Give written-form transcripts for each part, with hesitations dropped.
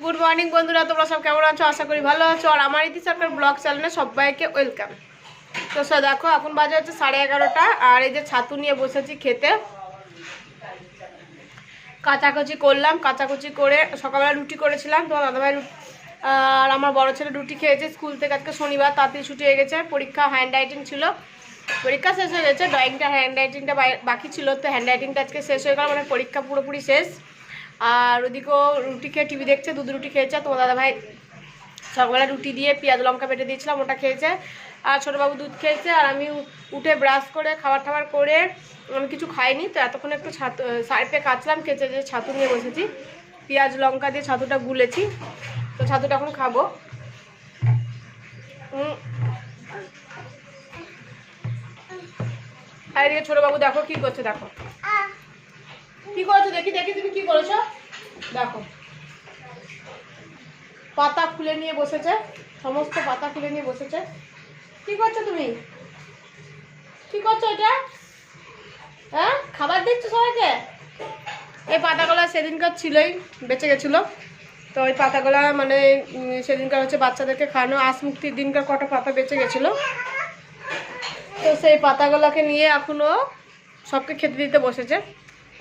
Good morning বন্ধুরা, তোমরা সব কেমন আছো? আশা করি ভালো আছো। আর আমার ইতি সরকার ব্লগ চ্যানেলে সবাইকে ওয়েলকাম। তো স্যার দেখো, এখন বাজে হচ্ছে 11:30, আর এই যে ছাতু নিয়ে বসেছি খেতে। কাচাকুচি করলাম, কাচাকুচি করে সকালবেলা রুটি করেছিলাম। তোমার দাদাভাই আর আমার বড় ছেলে রুটি খেয়েছে স্কুল থেকে। আজকে শনিবার, তাড়াতাড়ি ছুটি হয়ে গেছে। পরীক্ষা হ্যান্ড রাইটিং ছিল, পরীক্ষা শেষ হয়ে গেছে। ড্রয়িংটা হ্যান্ড রাইটিংটা বাকি ছিল, তো হ্যান্ড রাইটিংটা আজকে শেষ হয়ে গেল, মানে পরীক্ষা পুরোপুরি শেষ। আর ওদিকেও রুটি খেয়ে টিভি দেখছে, দুধ রুটি খেয়েছে। তোমার দাদাভাই সকালবেলা রুটি দিয়ে পেঁয়াজ লঙ্কা বেটে দিয়েছিলাম, ওটা খেয়েছে। আর ছোটোবাবু দুধ খেয়েছে। আর আমি উঠে ব্রাশ করে খাবার টাবার করে আমি কিছু খাইনি, তো এতক্ষণ একটু ছাতু সার্ফে কাচলাম, কেচে যে ছাতু নিয়ে বসেছি। পেঁয়াজ লঙ্কা দিয়ে ছাতুটা গুলেছি, তো ছাতুটা এখন খাবো। আর এদিকে ছোটোবাবু দেখো কি করছে, দেখো কি করেছো, দেখি দেখি তুমি কি করেছো। দেখো পাতা খুলে নিয়ে বসেছে, সমস্ত পাতা খুলে নিয়ে বসেছে। কি করছো তুমি? কি করছো এটা? হ্যাঁ, খাবার দিচ্ছ সবাইকে? এই পাতাগুলো সেদিনকার ছিলই, বেঁচে গেছিলো। তো ওই পাতাগুলো মানে সেদিনকার হচ্ছে বাচ্চাদেরকে খাওয়ানো, আঁশ মুক্তির দিনকার কটা পাতা বেঁচে গেছিলো। তো সেই পাতাগুলোকে নিয়ে এখনও সবকে খেতে দিতে বসেছে।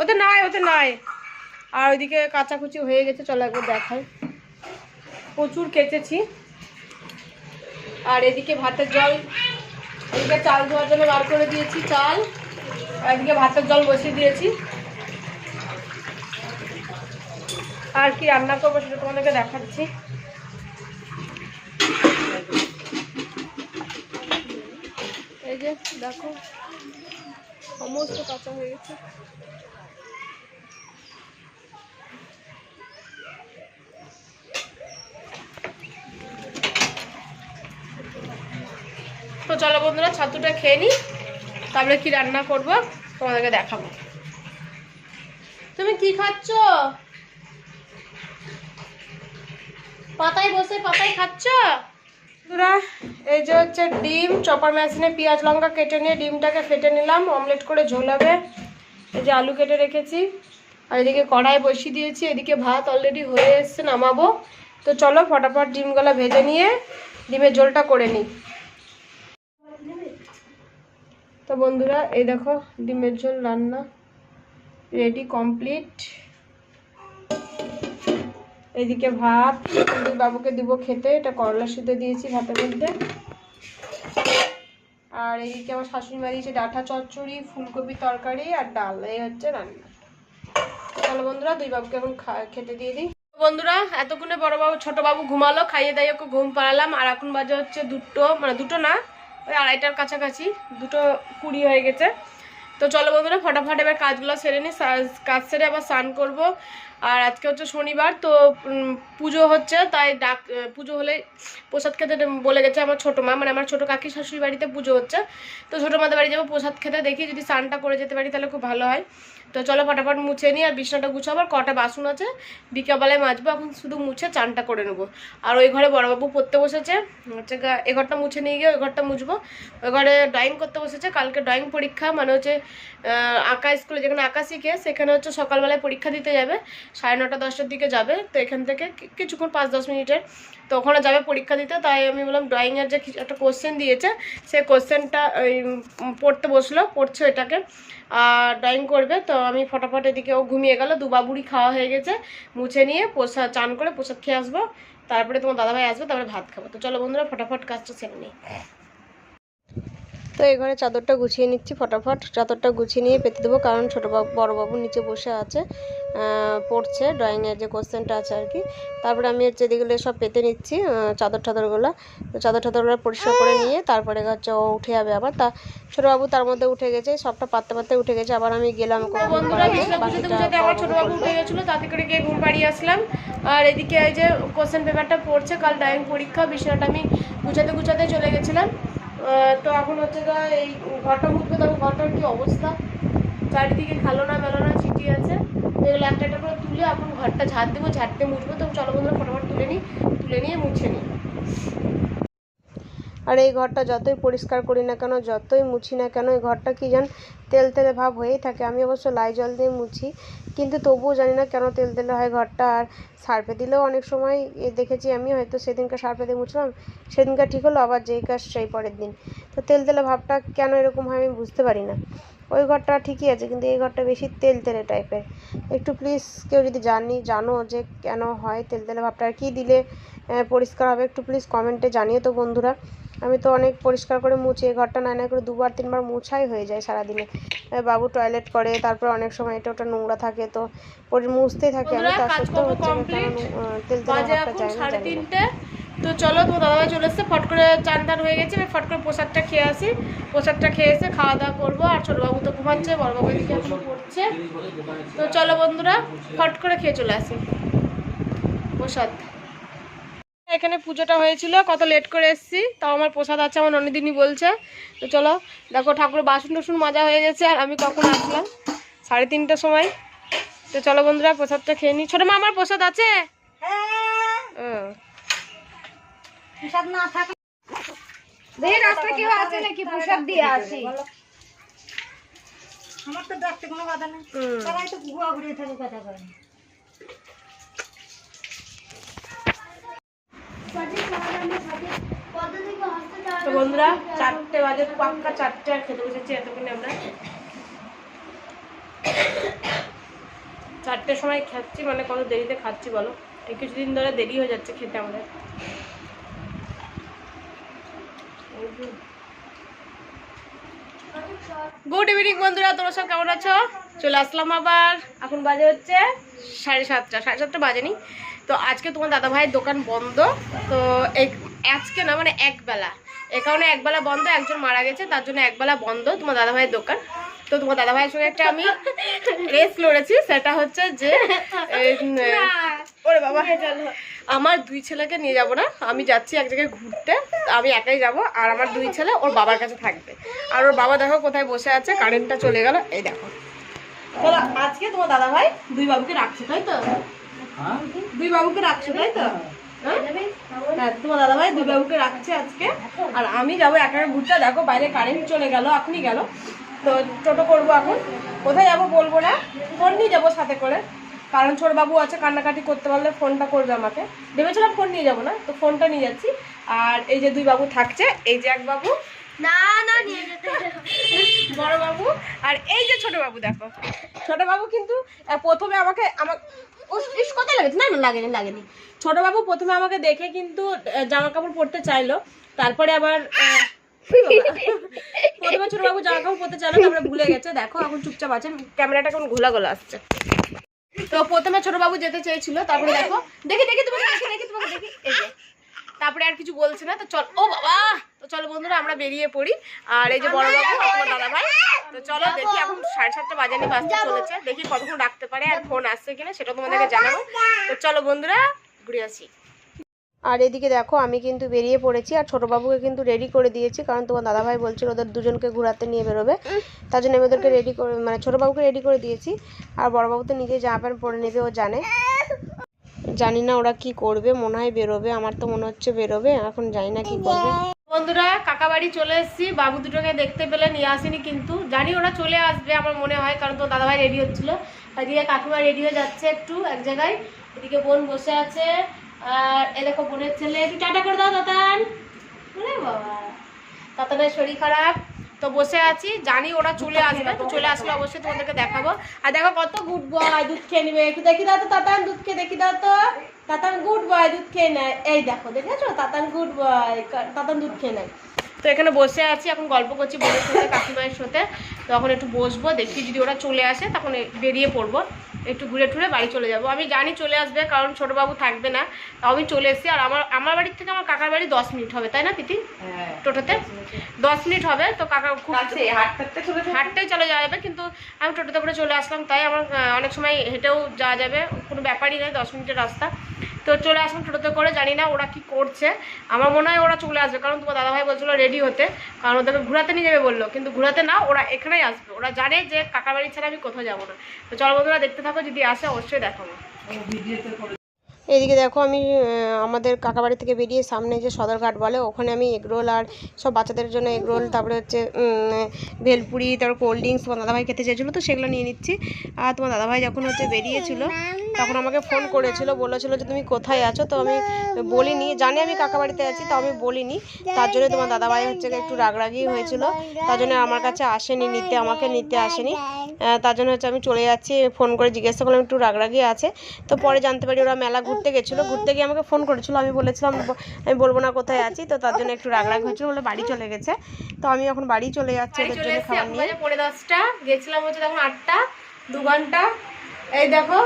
ওতে নাই, ওতে নাই। আর ওইদিকে কাচাকুচি হয়ে গেছে, চলো একবার দেখাই। প্রচুর কেচেছি। আর এদিকে ভাতের জল, এদিকে চাল ধোয়ার জন্য বার করে দিয়েছি চাল, আর এদিকে ভাতের জল বসিয়ে দিয়েছি। আর কি রান্না করবো সেটা তোমাদেরকে দেখাচ্ছি। এই যে দেখো, সমস্ত কাঁচা হয়ে গেছে। তো চলো বন্ধুরা, ছাতুটা খেয়ে নিই, তারপরে কি রান্না করবো তোমাদেরকে দেখাবো। তুমি কি খাচ্ছ? পাতায় বসে পাতায় খাচ্ছ? বন্ধুরা, এই যে হচ্ছে ডিম, চপার মেশিনে পেঁয়াজ লঙ্কা কেটে নিয়ে ডিমটাকে ফেটে নিলাম, অমলেট করে ঝোল হবে। এই যে আলু কেটে রেখেছি, আর এদিকে কড়াই বসিয়ে দিয়েছি। এদিকে ভাত অলরেডি হয়ে এসছে, নামাবো। তো চলো ফটাফট ডিমগুলো ভেজে নিয়ে ডিমের ঝোলটা করে নিই। তো বন্ধুরা, এই দেখো ডিমের ঝোল রান্না রেডি, কমপ্লিট। এদিকে ভাত বাবুকে দিব খেতে, এটা করলা সিদ্ধ দিয়েছি ভাতের মধ্যে। আর এদিকে আমার শাশুড়ি মা দিয়েছে ডাঁটা চচ্চড়ি, ফুলকপি তরকারি আর ডাল। এই হচ্ছে রান্না। তাহলে বন্ধুরা, দুই বাবুকে এখন খেতে দিয়ে দিই। বন্ধুরা, এতক্ষণে বড় বাবু ছোট বাবু ঘুমালো, খাইয়ে দাইয়ে ওকে ঘুম পাড়ালাম। আর এখন বাজে হচ্ছে দুটো, মানে দুটো না, ওই 2:30টার কাছাকাছি, 2:20 হয়ে গেছে। তো চলো বন্ধুরা, ফটাফট এবার কাজগুলো সেরে নিই। কাজ সেরে আবার স্নান করবো। আর আজকে হচ্ছে শনিবার, তো পুজো হচ্ছে, তাই পুজো হলে প্রসাদ খেতে বলে গেছে আমার ছোটো মা, মানে আমার ছোটো কাকি শাশুড়ি বাড়িতে পুজো হচ্ছে। তো ছোটো মাদের বাড়ি যাবো প্রসাদ খেতে, দেখি যদি স্নানটা করে যেতে পারি তাহলে খুব ভালো হয়। তো চলো ফটাফট মুছে নিই, আর বিছনাটা গুছাবো। আর কটা বাসন আছে বিকালবেলায় মাজবো, এখন শুধু মুছে চানটা করে নেবো। আর ওই ঘরে বড়বাবু পড়তে বসেছে, হচ্ছে এ ঘরটা মুছে নিয়ে গিয়ে ওই ঘরটা মুছবো। ওই ঘরে ড্রয়িং করতে বসেছে, কালকে ড্রয়িং পরীক্ষা, মানে হচ্ছে আঁকা স্কুলে যেখানে আঁকা শিখে, সেখানে হচ্ছে সকালবেলায় পরীক্ষা দিতে যাবে, 9:30 10টার দিকে যাবে। তো এখান থেকে কিছুক্ষণ 5-10 মিনিটের, তো ওখানে যাবে পরীক্ষা দিতে। তাই আমি বললাম ড্রয়িংয়ের যে একটা কোশ্চেন দিয়েছে, সেই কোশ্চেনটা ওই পড়তে বসলো, পড়ছে এটাকে, আর ড্রয়িং করবে। তো আমি ফটাফট, এদিকে ও ঘুমিয়ে গেল, দুবাবুরই খাওয়া হয়ে গেছে, মুছে নিয়ে প্রসাদ চান করে প্রসাদ খেয়ে আসবো, তারপরে তোমার দাদাভাই আসবে, তারপরে ভাত খাবো। তো চলো বন্ধুরা, ফটাফট কাজটা সেরে নিই। তো এই ঘরে চাদরটা গুছিয়ে নিচ্ছি, ফটাফট চাদরটা গুছিয়ে নিয়ে পেতে দেবো, কারণ বড়বাবু নিচে বসে আছে, পড়ছে ড্রয়িংয়ের যে কোশ্চেনটা আছে আর কি। তারপরে আমি হচ্ছে এদিকে সব পেতে নিচ্ছি চাদরগুলো। তো চাদরগুলো পরিষ্কার করে নিয়ে তারপরে হচ্ছে ও উঠে যাবে আবার। তা ছোটোবাবু তার মধ্যে উঠে গেছে, সবটা পাততে পাততে উঠে গেছে। আবার আমি গেলাম আমার ছোটোবাবু উঠে গেছিলো, তাতে করে গিয়ে ঘুম পাড়িয়ে আসলাম। আর এদিকে এই যে কোশ্চেন পেপারটা পড়ছে, কাল ড্রয়িং পরীক্ষা, বিষয়টা আমি গুছাতে চলে গেছিলাম। তো এখন হচ্ছে এই ঘরটা মুছবে, তখন ঘরটার কি অবস্থা, চারিদিকে খালোনা মেলোনা চিঠি আছে, এগুলো একটা একটা করে তুলে এখন ঘরটা ঝাড় দেবো, ঝাড়তে মুছবো। তো চলো বন্ধুরা ফটাফট তুলে নিয়ে মুছে নিই। আর এই ঘরটা যতই পরিষ্কার করি না কেন, যতই মুছি না কেন, এই ঘরটা কি যেন তেল তেলে ভাব হয়েই থাকে। আমি অবশ্য লাইজল দিয়ে মুছি, কিন্তু তবুও জানি না কেন তেল তেলে হয় ঘরটা। আর সার্ফে দিলেও অনেক সময় দেখেছি আমি, হয়তো সেদিনকে সার্ফে দিয়ে মুছলাম, সেদিনকে ঠিক হলো, আবার যেই কাজ সেই পরের দিন। তো তেল তেলে ভাবটা কেন এরকম হয় আমি বুঝতে পারি না। ওই ঘরটা ঠিকই আছে, কিন্তু এই ঘরটা বেশি তেল তেলে টাইপের। একটু প্লিজ কেউ যদি জানো যে কেন হয় তেল তেলে ভাবটা, আর কী দিলে পরিষ্কার হবে, একটু প্লিজ কমেন্টে জানিয়ে তো বন্ধুরা। আমি তো অনেক পরিষ্কার করে মুছি, এই ঘরটা না করে 2বার 3বার মুছাই হয়ে যায় সারাদিনে। বাবু টয়লেট করে, তারপর অনেক সময় এটা ওটা নোংরা থাকে, তো মুছতেই থাকে আমি, তার সত্ত্বেও হচ্ছে কেন তেল তেলে ভাবটা যায় না জানি না। তো চলো, তোমার দাদাভাই চলে এসছে, ফট করে চান টান হয়ে গেছে, ফট করে প্রসাদটা খেয়ে আসি। প্রসাদটা খেয়ে এসে খাওয়া দাওয়া করবো। আর ছোটবাবু তো ঘুমাচ্ছে, বড়বাবু এদিকে এখন পড়ছে। তো চলো বন্ধুরা, ফট করে খেয়ে চলে আসি প্রসাদ। এখানে পুজোটা হয়েছিল, কত লেট করে এসেছি, তাও আমার প্রসাদ আছে, আমার ননিদিনী বলছে। তো চলো দেখো, ঠাকুরের বাসন টসুন মাজা হয়ে গেছে। আর আমি কখন আসলাম? 3:30টার সময়। তো চলো বন্ধুরা, প্রসাদটা খেয়ে নিই। ছোট মা, আমার প্রসাদ আছে? প্রসাদ না থাকে দেখি রাস্তা কেউ আছে নাকি, প্রসাদ দিয়ে আসি। আমার তো দেখতে কোনো কথা নেই, সবাই তো ঘুয়া ঘুরিয়ে থাকে, কথা করে। তো বন্ধুরা, 4টে বাজে, পাক্কা 4টে, আর খেতে বসেছি এতক্ষণে আমরা। 4টের সময় খাচ্ছি, মানে কত দেরিতে খাচ্ছি বলো। এই কিছুদিন ধরে দেরি হয়ে যাচ্ছে খেতে আমাদের। গুড ইভিনিং বন্ধুরা, তোমরা সব কেমন আছো? চলে আসলাম আবার। এখন বাজে হচ্ছে 7:30, 7:30 বাজেনি। তো আজকে তোমার দাদা ভাইয়ের দোকান বন্ধ। তো আজকে না, মানে একবেলা, এ কারণে একবেলা বন্ধ, একজন মারা গেছে তার জন্য একবেলা বন্ধ তোমার দাদা ভাইয়ের দোকান। তো তোমার দাদা ভাইয়ের সঙ্গে একটা আমি রেস লড়েছি, সেটা হচ্ছে যে ওরে বাবা, আমার 2 ছেলেকে নিয়ে যাব না, আমি যাচ্ছি এক জায়গায় ঘুরতে। আমি একাই যাব, আর আমার 2 ছেলে ওর বাবার কাছে থাকবে। আর ওর বাবা দেখো কোথায় বসে আছে, কারেন্টটা চলে গেল, এই দেখো। তাহলে আজকে তোমার দাদা ভাই 2 বাবুকে রাখছে, তাই তো? 2 বাবুকে রাখছে, তাই তো? হ্যাঁ, তোমার দাদা ভাই 2 বাবুকে রাখছে আজকে, আর আমি যাবো একা ঘুরতে। দেখো বাইরে কারেন্ট চলে গেল, এখনই গেল। তো টোটো করবো এখন, কোথায় যাবো বলবো না, ফোন নিয়ে যাবো সাথে করে, কারণ ছোটবাবু আছে, কান্নাকাটি করতে পারলে ফোনটা করবে আমাকে। ভেবেছিলাম ফোন নিয়ে যাবো না, তো ফোনটা নিয়ে যাচ্ছি। আর এই যে 2 বাবু থাকছে, এই যে এক বাবু, না না নিয়ে যেতে বড় বাবু, আর এই যে ছোট বাবু। দেখো ছোট বাবু কিন্তু প্রথমে আমাকে কোথায় লেগেছে, না লাগেনি। ছোট বাবু প্রথমে আমাকে দেখে কিন্তু জামা কাপড় পরতে চাইলো, তারপরে আবার প্রথমে ছোট বাবু জামা কাপড় পরতে চাইলো, তারপরে ভুলে গেছে। দেখো এখন চুপচাপ আছে, ক্যামেরাটা কেমন ঘোলা ঘোলা আসছে। তো প্রথমে ছোট বাবু যেতে চেয়েছিল, তারপরে দেখো দেখি তোমাকে দেখি, এই যে, তারপরে আর কিছু বলছে না। তো চল, ও বাবা, তো চলো বন্ধুরা আমরা বেরিয়ে পড়ি। আর এই যে বড় বাবু, তোমার দাদা ভাই। তো চলো দেখি, এখন 7:30 বাজেনি, বাজতে চলেছে, দেখি কতক্ষণ রাখতে পারে, আর ফোন আসছে কিনা সেটা তোমাদেরকে জানাবো। তো চলো বন্ধুরা ঘুরে আসি। আর এদিকে দেখো আমি কিন্তু বেরিয়ে পড়েছি, আর ছোটবাবুকে কিন্তু রেডি করে দিয়েছি, কারণ তোমার দাদাভাই বলছিল ওদের দুজনকে ঘোরাতে নিয়ে বেরোবে, তার জন্য আমি ওদেরকে রেডি করে, মানে ছোটবাবুকে রেডি করে দিয়েছি। আর বড়বাবু তো নিজে জামা প্যান্ট পরে নেবে, ও জানে। জানি না ওরা কি করবে, মনে হয় বেরোবে, আমার তো মনে হচ্ছে বেরোবে, এখন জানি না কি করবে। বন্ধুরা কাকা বাড়ি চলে এসেছি, বাবু দুটোকে দেখতে পেলে নিয়ে আসিনি, কিন্তু জানি ওরা চলে আসবে আমার মনে হয়, কারণ তো দাদাভাই রেডি হচ্ছিল। এদিকে কাকিমা রেডি হয়ে যাচ্ছে একটু এক জায়গায়, এদিকে বোন বসে আছে, আর এ দেখো বোনের ছেলে। একটু টাটা করে দাও তাতান। বাবা, তাতানের শরীর খারাপ, তো বসে আছি, জানি ওরা চলে আসবে, তো চলে আসলে অবশ্যই তোমাদেরকে দেখাবো। আর দেখো কত গুড বয়, দুধ খেয়ে নিবে, একটু দেখি দাও তো তাতান, দুধ খেয়ে দেখি দাও তো। তাতান গুড বয়, দুধ খেয়ে নেয়, এই দেখো দেখেছো, তাতান গুড বয়, তাতান দুধ খেয়ে নেয়। তো এখানে বসে আছি, এখন গল্প করছি বোনের সাথে, কাকিমায়ের সাথে। তখন একটু বসবো, দেখি যদি ওরা চলে আসে তখন বেরিয়ে পড়বো, একটু ঘুরে টুরে বাড়ি চলে যাব। আমি জানি চলে আসবে, কারণ ছোটবাবু থাকবে না, তাও আমি চলে এসেছি। আর আমার বাড়ির থেকে আমার কাকার বাড়ি 10 মিনিট হবে, তাই না পিতি? টোটোতে 10 মিনিট হবে। তো কাকা খুব হাঁটতেই চলে যাওয়া যাবে, কিন্তু আমি টোটোতে করে চলে আসলাম, তাই আমার অনেক সময় হেঁটেও যাওয়া যাবে, কোনো ব্যাপারই নেই, 10 মিনিটের রাস্তা। তো চলে আসলাম টোটোতে করে, জানি না ওরা কি করছে, আমার মনে হয় ওরা চলে আসবে, কারণ তোমার দাদাভাই বলছিল রেডি হতে, কারণ ওদেরকে ঘোরাতে নিয়ে যাবে বললো, কিন্তু ঘোরাতে না, ওরা এখানেই আসবে, ওরা জানে যে কাকার বাড়ি ছাড়া আমি কোথাও যাবো না। তো চলো বন্ধুরা দেখতে থাকো, যদি আসে অবশ্যই দেখাবো। এদিকে দেখো আমি আমাদের কাকাবাড়ি থেকে বেরিয়ে সামনে যে সদরঘাট বলে ওখানে আমি এগরোল আর সব বাচ্চাদের জন্য এগরোল, তারপরে হচ্ছে ভেলপুরি, তারপর কোল্ড ড্রিঙ্কস তোমার দাদাভাই খেতে চেয়েছিলো, তো সেগুলো নিয়ে নিচ্ছি। আর তোমার দাদাভাই যখন হচ্ছে বেরিয়েছিল তখন আমাকে ফোন করেছিল, বলেছিল যে তুমি কোথায় আছো, তো আমি বলিনি, জানি আমি কাকাবাড়িতে আছি, তো আমি বলিনি। তার জন্য তোমার দাদাভাই হচ্ছে একটু রাগরাগি হয়েছিল, তার জন্য আমার কাছে আসেনি নিতে, আমাকে নিতে আসেনি, তার জন্য হচ্ছে আমি চলে যাচ্ছি। ফোন করে জিজ্ঞাসা করলাম একটু রাগরাগি আছে, তো পরে জানতে পারি ওরা মেলা ঘুরতে গেছিলো, ঘুরতে গিয়ে আমাকে ফোন করেছিল, আমি বলেছিলাম আমি বলবো না কোথায় আছি, তো তার জন্য একটু রাগরাগ হয়েছিল বলে বাড়ি চলে গেছে। তো আমি এখন বাড়ি চলে যাচ্ছি ওদের জন্য খাবার নিয়ে। 10:30 গেছিলাম হচ্ছে তখন 8টা, 2 ঘন্টা। এই দেখো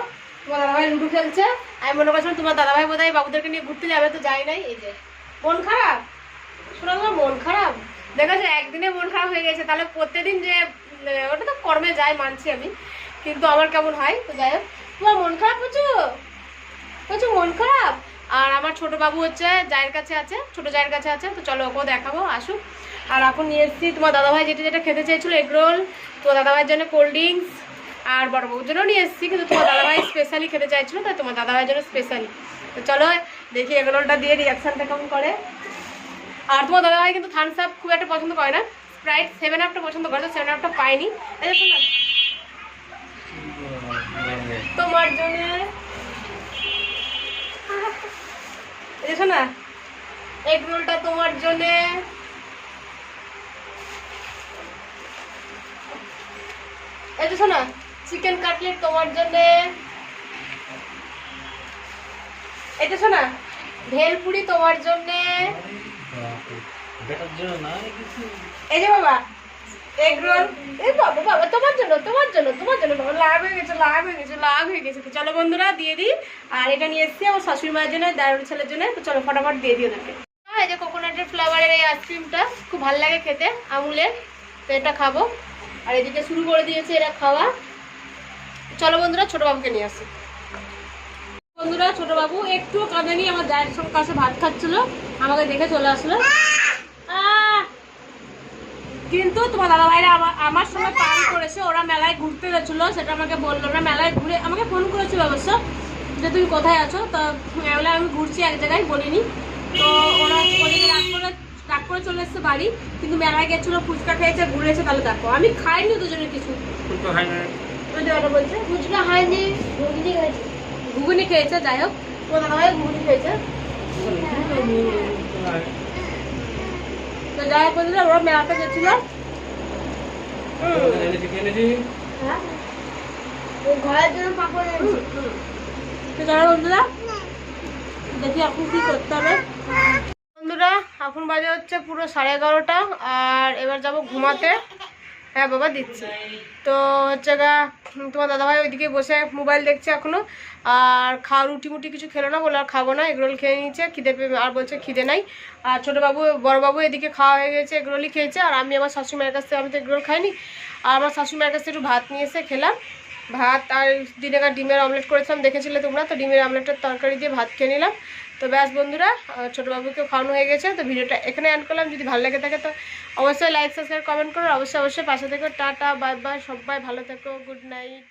তোমার দাদাভাই লুডো খেলছে, আমি মনে করছিলাম তোমার দাদাভাই বোধহয় বাবুদেরকে নিয়ে ঘুরতে যাবে, তো যাই নাই। এই যে মন খারাপ, শোনা তোমার মন খারাপ, দেখা যায় একদিনে মন খারাপ হয়ে গেছে, তাহলে প্রত্যেকদিন যে ওটা তো কর্মে যায় মানছি আমি, কিন্তু আমার কেমন হয়। তো যাই হোক, তোমার মন খারাপ হচ্ছে মন খারাপ। আর আমার ছোট বাবু হচ্ছে জায়ের কাছে আছে, ছোট জায়ের কাছে আছে, তো চলো ওকেও দেখাবো, আসুক। আর এখন নিয়ে এসেছি তোমার দাদাভাই যেটা যেটা খেতে চেয়েছিলো এগরোল, তোমার দাদাভাইয়ের জন্য কোল্ড ড্রিঙ্কস, আর বড় বাবুর জন্য নিয়ে এসেছি, কিন্তু তোমার দাদাভাই স্পেশালি খেতে চাইছিলো, তাই তোমার দাদাভাইয়ের জন্য স্পেশালি। তো চলো দেখি এগরোলটা দিয়ে রিয়াকশানটা কেমন করে। আর তোমার দাদাভাই কিন্তু থামস আপ খুব একটা পছন্দ করে না, স্প্রাইট 7 আপটা পছন্দ করে, তো 7 আপটা পাইনি। তোমার জন্য দেখো না এগ রোলটা তোমার জন্য, এই শোনা চিকেন কাটলেট তোমার জন্য, এটা শোনা ভেলপুরি তোমার জন্য, এই যে বাবা এগ রোল, এই বাবা বাবা তোমার জন্য বাবা, লাভ হয়ে গেছে। তো চলো বন্ধুরা দিয়ে দিই। আর এটা নিয়ে এসেছি আমার শাশুড়ি মায়ের জন্য, দারুণ ছেলের জন্য, তো চলো ফটাফট দিয়ে দিই ওদেরকে। এই যে কোকোনাটের ফ্লেভারের এই আইসক্রিমটা খুব ভালো লাগে খেতে, আমুলের, তো এটা খাবো। আর এদিকে শুরু করে দিয়েছে এরা খাওয়া। চলো বন্ধুরা ছোট বাবুকে নিয়ে আসি। বন্ধুরা ছোট বাবু একটু কাঁদেনি, আমার জায়ের সঙ্গে কাছে ভাত খাচ্ছিল, আমাকে দেখে চলে আসলো। কিন্তু তোমার দাদাভাইরা আমার সঙ্গে প্ল্যান করেছে, ওরা মেলায় ঘুরতে গেছিলো, সেটা আমাকে বললো, ওরা মেলায় ঘুরে আমাকে ফোন করেছিল অবশ্য যে তুমি কোথায় আছো, তো আমি ঘুরছি এক জায়গায়, বলিনি। তো ওরা রাগ করে চলে এসছে বাড়ি, কিন্তু মেলায় গেছিলো, ফুচকা খেয়েছে, ঘুরেছে। তাহলে দেখো আমি খাইনি দুজনে কিছু, বলছে ফুচকা খাইনি, ঘুগনি খেয়েছে। যাই হোক তোমার দাদাভাই ঘুগনি খেয়েছে। তো যাই হোক বন্ধুরা ওরা মেলাতে গেছিল, ঘরের জন্য পাপড় এনেছি। তো যারা বন্ধুরা দেখি এখন কি করতে হবে। বন্ধুরা এখন বাজে হচ্ছে পুরো 11:30, আর এবার যাব ঘুমাতে। হ্যাঁ বাবা দিচ্ছি। তো হচ্ছে গা তোমার দাদাভাই ওইদিকে বসে মোবাইল দেখছে এখনো, আর রুটি মুটি কিছু খেলো না, বলে আর খাবো না, এগরোল খেয়ে নিচ্ছে, খিদে আর বলছে খিদে নাই। আর ছোটোবাবু বড়োবাবু এদিকে খাওয়া হয়ে গেছে, এগরোলই খেয়েছে। আর আমি আমার শাশুড়িমায়ের কাছ থেকে, আমি তো এগরোল খাইনি, আর আমার শাশুড়িমায়ের কাছ থেকে একটু ভাত নিয়ে এসে খেলাম। ভাত আর দিনেকার ডিমের অমলেট করেছিলাম, দেখেছিলে তোমরা, তো ডিমের অমলেটের তরকারি দিয়ে ভাত খেয়ে নিলাম। তো ব্যাস বন্ধুরা ছোটোবাবুকেও খাওয়ানো হয়ে গেছে, তো ভিডিওটা এখানে এন্ড করলাম। যদি ভালো লেগে থাকে তো অবশ্যই লাইক সাবস্ক্রাইব কমেন্ট করো, অবশ্যই পাশে থেকো। টাটা বাই বাই, সবাই ভালো থেকো, গুড নাইট।